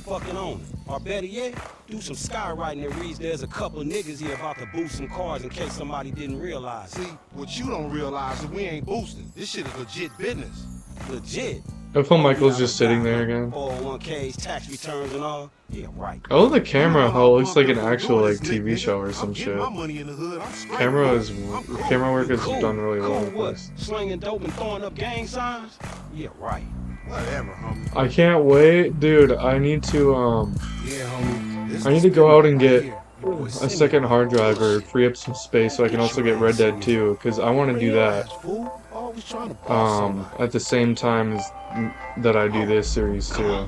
fucking owner. Or better yet, do some skywriting that reads there's a couple niggas here about to boost some cars in case somebody didn't realize. See, what you don't realize is we ain't boosting. This shit is legit business. Legit? I feel Michael's just sitting there again. 401ks, tax returns and all. Yeah, right. I love the camera how it looks like an actual like TV show or some shit. Camera work is done really well with What? this. Slinging dope and throwing up gang signs? Yeah, right. Whatever, homie. I can't wait, dude. I need to I need to go out and get a second hard drive or free up some space so I can also get Red Dead 2 because I want to do that at the same time as that I do this series too.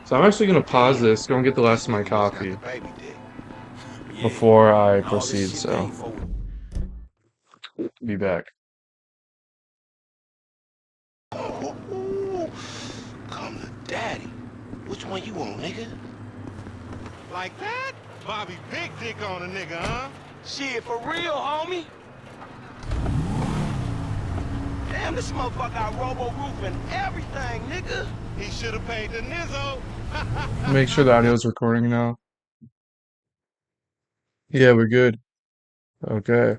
So I'm actually gonna pause this, go and get the last of my coffee before I proceed, so be back. Come to daddy. Which one you want, nigga? Like that? Bobby big dick on a nigga, huh? Shit, for real, homie. Damn, this motherfucker got robo roof and everything, nigga. He should have paid the nizzo. Make sure the audio's recording now. Yeah, we're good. Okay.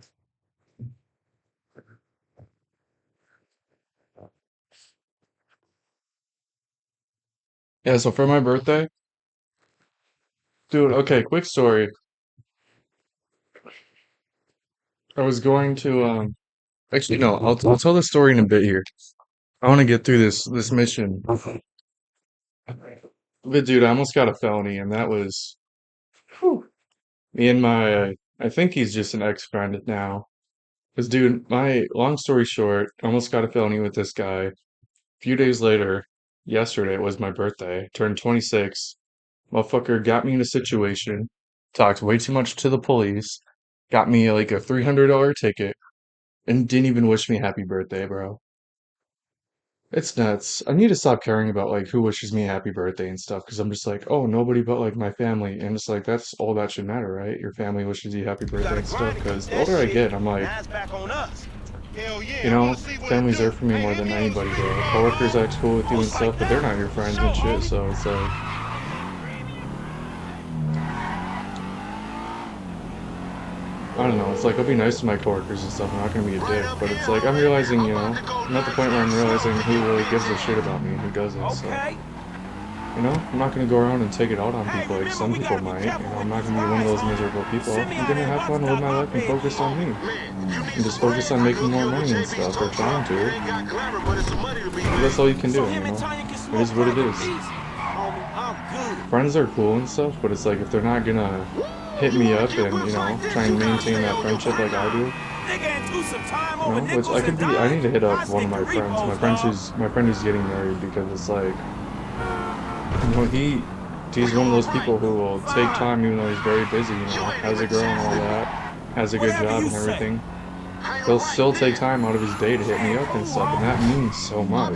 Yeah, so for my birthday, dude, okay, quick story. I was going to actually no, I'll tell the story in a bit here. I want to get through this mission. But dude, I almost got a felony, and that was whew, me and my I think he's just an ex-friend now. Because dude, my long story short, I almost got a felony with this guy. A few days later, yesterday was my birthday, turned 26. Motherfucker got me in a situation, talked way too much to the police, got me like a $300 ticket, and didn't even wish me happy birthday, bro. It's nuts. I need to stop caring about like who wishes me happy birthday and stuff because I'm just like, oh, nobody but like my family, and it's like that's all that should matter, right? Your family wishes you happy birthday and stuff. Because the older I get, I'm like, you know, family's there for me more than anybody. Though coworkers act cool with you and stuff, but they're not your friends and shit. So it's like, I don't know. It's like I'll be nice to my coworkers and stuff. I'm not gonna be a dick, but it's like I'm realizing, you know, I'm at the point where I'm realizing who really gives a shit about me and who doesn't. So, you know, I'm not gonna go around and take it out on people like some people might. You know, I'm not gonna be one of those miserable people. I'm gonna have fun, live my life, and focus on me, and just focus on making more money and stuff, or trying to. That's all you can do. You know, it is what it is. Friends are cool and stuff, but it's like if they're not gonna hit me up and, you know, try and maintain that friendship like I do. You know, which I need to hit up one of my friends. My friend who's getting married because it's like, you know, he's one of those people who will take time even though he's very busy, you know, has a girl and all that, has a good job and everything. He'll still take time out of his day to hit me up and stuff, and that means so much.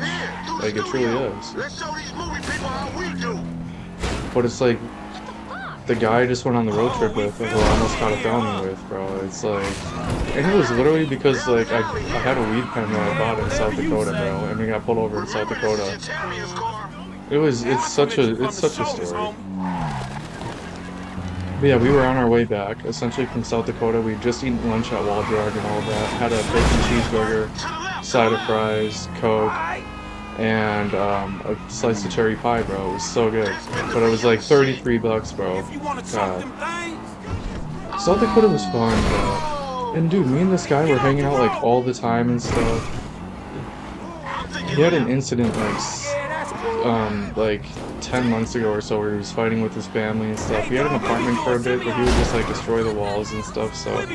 Like, it truly is. But it's like, the guy I just went on the road trip with, who I almost got a felony with, bro. It's like, and it was literally because like I had a weed pen that I bought in South Dakota, bro, and we got pulled over in South Dakota. It's such a story. But yeah, we were on our way back, essentially from South Dakota. We'd just eaten lunch at Wall Drug and all that. Had a bacon cheeseburger, side of fries, Coke, and a slice of cherry pie, bro. It was so good. But it was like $33, bro. God. South Dakota was fun, bro. And dude, me and this guy were hanging out like all the time and stuff. He had an incident like 10 months ago or so where he was fighting with his family and stuff. He had an apartment for a bit, but he would just like destroy the walls and stuff. So I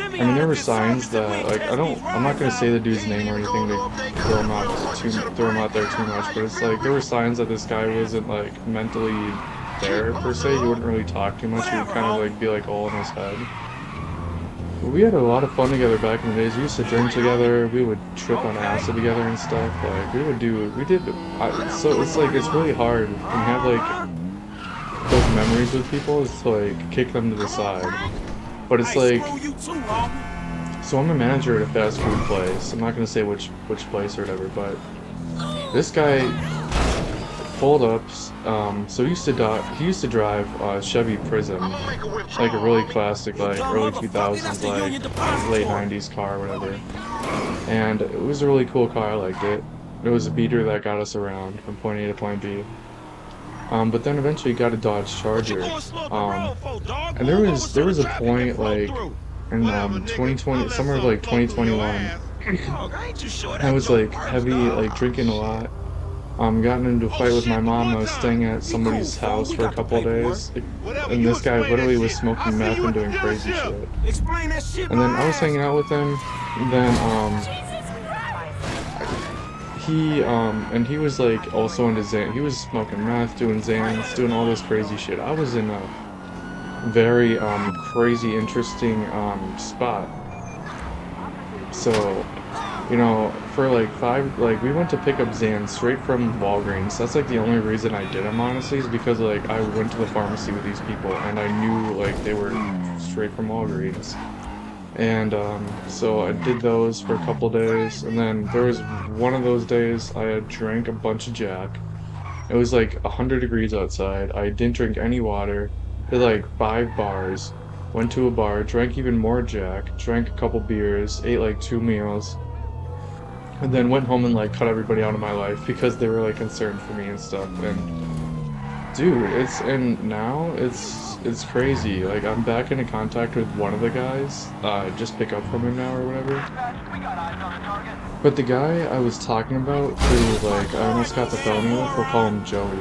mean, there were signs that like I'm not gonna say the dude's name or anything to throw him out there too much, but it's like there were signs that this guy wasn't like mentally there per se. He wouldn't really talk too much. He would kind of like be like all in his head. But we had a lot of fun together back in the days. We used to drink together. We would trip on acid together and stuff. Like so it's like it's really hard when you have like those memories with people. It's to like kick them to the side. But it's like, so I'm a manager at a fast food place. I'm not gonna say which place or whatever, but this guy, pulled up. So he used to drive Chevy Prism, like a really classic, Yo, like dumb early motherfucker, that's 2000s, the like Union late Depository. 90s car, whatever. And it was a really cool car. I liked it. It was a beater that got us around from point A to point B. But then eventually got a Dodge What you Charger. going slow up the Um, road for, dog? and there Move over was so there the was a traffic can point flow like through. in Whatever, nigga. I'll 2020, let summer of something like flow through your 2021. ass. Dog, I ain't too sure I that was joke like works, heavy, dog. like Oh, drinking a shit. lot. Gotten into a Oh, fight with my shit, but mom. one I was time. staying at Be cool, somebody's fool. house We for a got the couple of paperwork. days, Whatever, and you this guy explain that literally was shit. I smoking see meth you and at the doing crazy dealership. shit. Explain that shit, And my then I was ass. hanging out with him. Then and he was like also into Xan. He was smoking meth, doing Xans, doing all this crazy shit. I was in a very crazy, interesting spot. So, for like we went to pick up Xan straight from Walgreens. That's like the only reason I did them, honestly, is because like I went to the pharmacy with these people and I knew like they were straight from Walgreens. And so I did those for a couple days, and then there was one of those days I had drank a bunch of Jack. It was like 100 degrees outside. I didn't drink any water. Did like 5 bars. Went to a bar, drank even more Jack, drank a couple beers, ate like 2 meals, and then went home and like cut everybody out of my life because they were like concerned for me and stuff. And dude, and now it's crazy. Like I'm back into contact with one of the guys. Just pick up from him now or whatever. But the guy I was talking about who like I almost got the felony with, we'll call him Joey.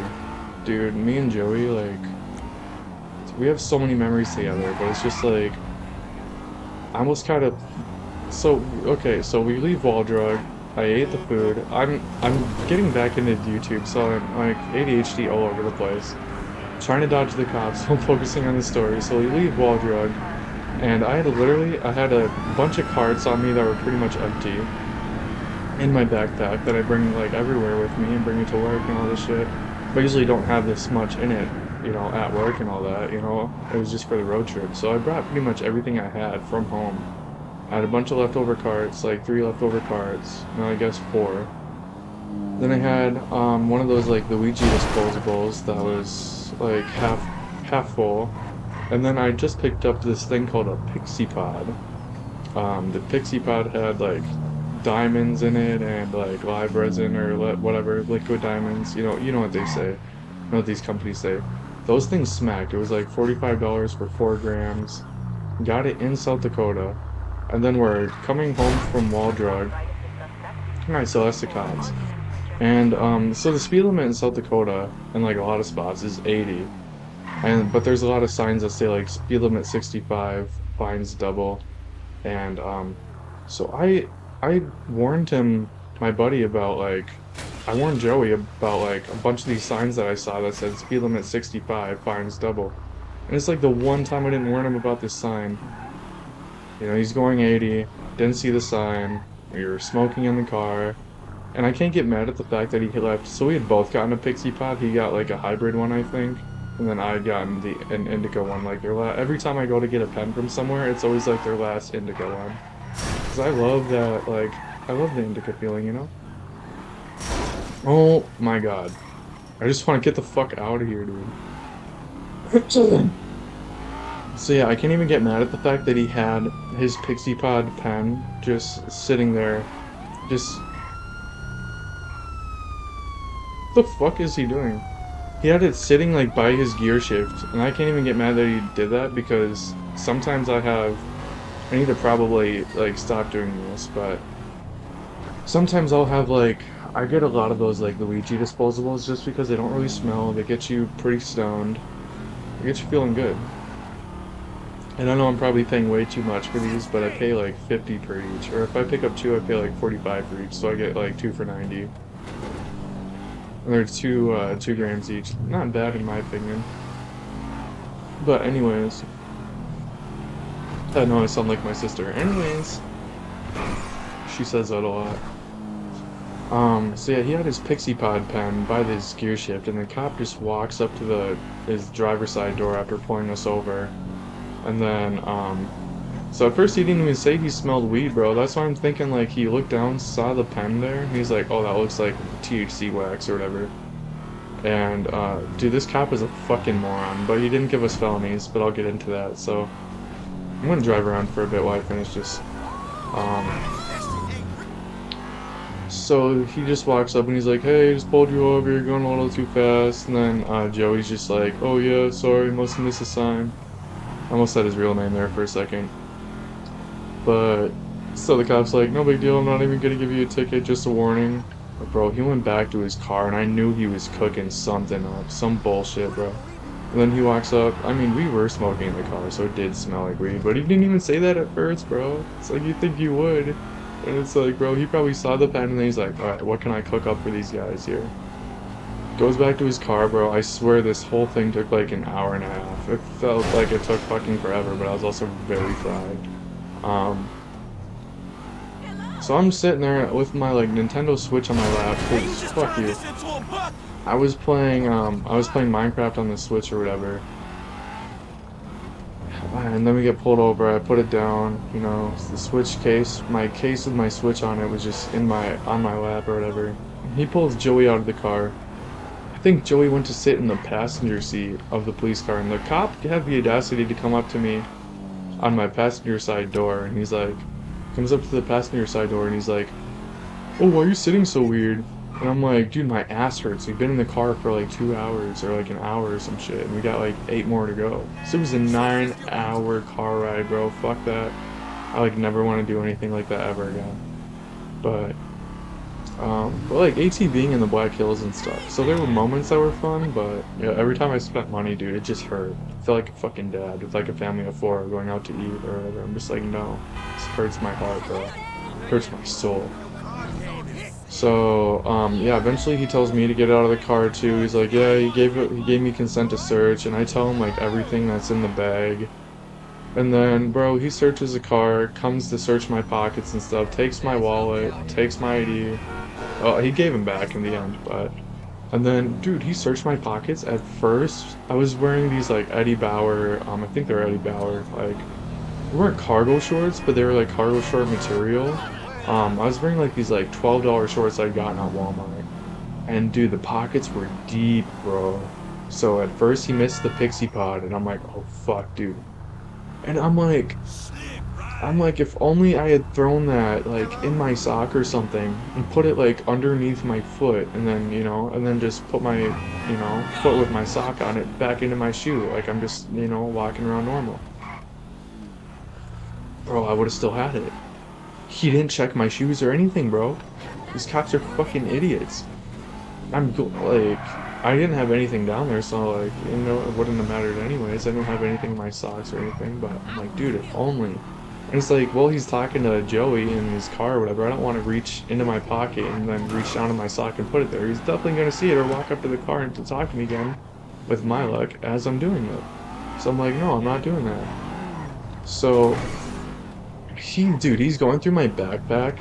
Dude, me and Joey, like we have so many memories together, but it's just like I almost kind of okay, so we leave Wall Drug. I ate the food. I'm getting back into YouTube, so I'm like ADHD all over the place. Trying to dodge the cops while focusing on the story. So we leave Wall Drug, and I had a bunch of cards on me that were pretty much empty in my backpack that I bring like everywhere with me and bring it to work and all this shit. But I usually don't have this much in it, at work and all that, It was just for the road trip. So I brought pretty much everything I had from home. I had a bunch of leftover cards, like 3 leftover cards, no, I guess 4. Then I had one of those like Luigi disposables that was like half full. And then I just picked up this thing called a Pixie Pod. The Pixie Pod had like diamonds in it and like live resin or whatever, liquid diamonds. You know what they say. You know what these companies say. Those things smacked. It was like $45 for 4 grams. Got it in South Dakota. And then we're coming home from Wall Drug. Alright, so that's the cops. And so the speed limit in South Dakota, in like a lot of spots, is 80. But there's a lot of signs that say like speed limit 65, fines double. And so I warned my buddy about like I warned Joey about like a bunch of these signs that I saw that said speed limit 65, fines double. And it's like the one time I didn't warn him about this sign. He's going 80, didn't see the sign, we were smoking in the car, and I can't get mad at the fact that he left. So we had both gotten a Pixie Pod. He got like a hybrid one, I think, and then I gotten an Indica one. Like every time I go to get a pen from somewhere, it's always like their last Indica one. Cause I love that, like I love the Indica feeling. Oh my God, I just want to get the fuck out of here, dude. So yeah, I can't even get mad at the fact that he had his Pixie Pod pen just sitting there. Just the fuck is he doing? He had it sitting like by his gear shift, and I can't even get mad that he did that because sometimes I need to probably like stop doing this, but sometimes I'll have like I get a lot of those like Luigi disposables just because they don't really smell, they get you pretty stoned, they get you feeling good. And I know I'm probably paying way too much for these, but I pay like 50 per each. Or if I pick up 2, I pay like 45 for each, so I get like 2 for 90. And they're 2 grams each. Not bad in my opinion. But anyways. I know I sound like my sister. Anyways. She says that a lot. So yeah, he had his Pixie Pod pen by this gear shift, and the cop just walks up to his driver's side door after pulling us over. And then, so at first he didn't even say he smelled weed, bro. That's why I'm thinking, like, he looked down, saw the pen there, and he's like, oh, that looks like THC wax or whatever. And, dude, this cop is a fucking moron, but he didn't give us felonies, but I'll get into that, so I'm gonna drive around for a bit while I finish this. So he just walks up and he's like, hey, I just pulled you over, you're going a little too fast, and then, Joey's just like, oh yeah, sorry, must have missed a sign. I almost said his real name there for a second. But, so the cop's like, no big deal, I'm not even gonna give you a ticket, just a warning. But bro, he went back to his car and I knew he was cooking something up, some bullshit, bro. And then he walks up, I mean, we were smoking in the car, so it did smell like weed, but he didn't even say that at first, bro. It's like, you think you would. And it's like, bro, he probably saw the pen and then he's like, alright, what can I cook up for these guys here? Goes back to his car, bro. I swear this whole thing took like an hour and a half. It felt like it took fucking forever, but I was also very fried. So I'm sitting there with my like Nintendo Switch on my lap, cause fuck you. I was playing Minecraft on the Switch or whatever. And then we get pulled over, I put it down, you know, the Switch case, my case with my Switch on it was just on my lap or whatever. He pulls Joey out of the car. I think Joey went to sit in the passenger seat of the police car, and the cop had the audacity to come up to me on my passenger side door, and he's like, comes up to the passenger side door, and he's like, oh, why are you sitting so weird? And I'm like, dude, my ass hurts. We've been in the car for like 2 hours or like an hour or some shit, and we got like 8 more to go. So it was a 9-hour car ride, bro. Fuck that. I like never want to do anything like that ever again. But like ATVing in the Black Hills and stuff. So there were moments that were fun, but yeah, every time I spent money, dude, it just hurt. I felt like a fucking dad with like a family of 4 going out to eat or whatever. I'm just like, no, this hurts my heart, bro. It hurts my soul. So, yeah, eventually he tells me to get out of the car too. He's like, yeah, he gave me consent to search, and I tell him like everything that's in the bag. And then, bro, he searches the car, comes to search my pockets and stuff, takes my wallet, takes my ID. Oh, he gave him back in the end, but... And then, dude, he searched my pockets. At first, I was wearing these like Eddie Bauer, I think they're Eddie Bauer, like, they weren't cargo shorts, but they were like cargo short material. I was wearing like these like $12 shorts I'd gotten at Walmart. And dude, the pockets were deep, bro. So at first he missed the pixie pod, and I'm like, oh fuck, dude. And I'm like, if only I had thrown that like in my sock or something and put it like underneath my foot, and then, you know, and then just put my, you know, foot with my sock on it back into my shoe. Like I'm just, you know, walking around normal. Bro, I would have still had it. He didn't check my shoes or anything, bro. These cops are fucking idiots. Like, I didn't have anything down there, so like, you know, it wouldn't have mattered anyways. I don't have anything in my socks or anything, but I'm like, dude, if only. And it's like, well, he's talking to Joey in his car or whatever. I don't want to reach into my pocket and then reach down in my sock and put it there. He's definitely going to see it or walk up to the car and to talk to me again, with my luck, as I'm doing it. So I'm like, no, I'm not doing that. So... dude, he's going through my backpack,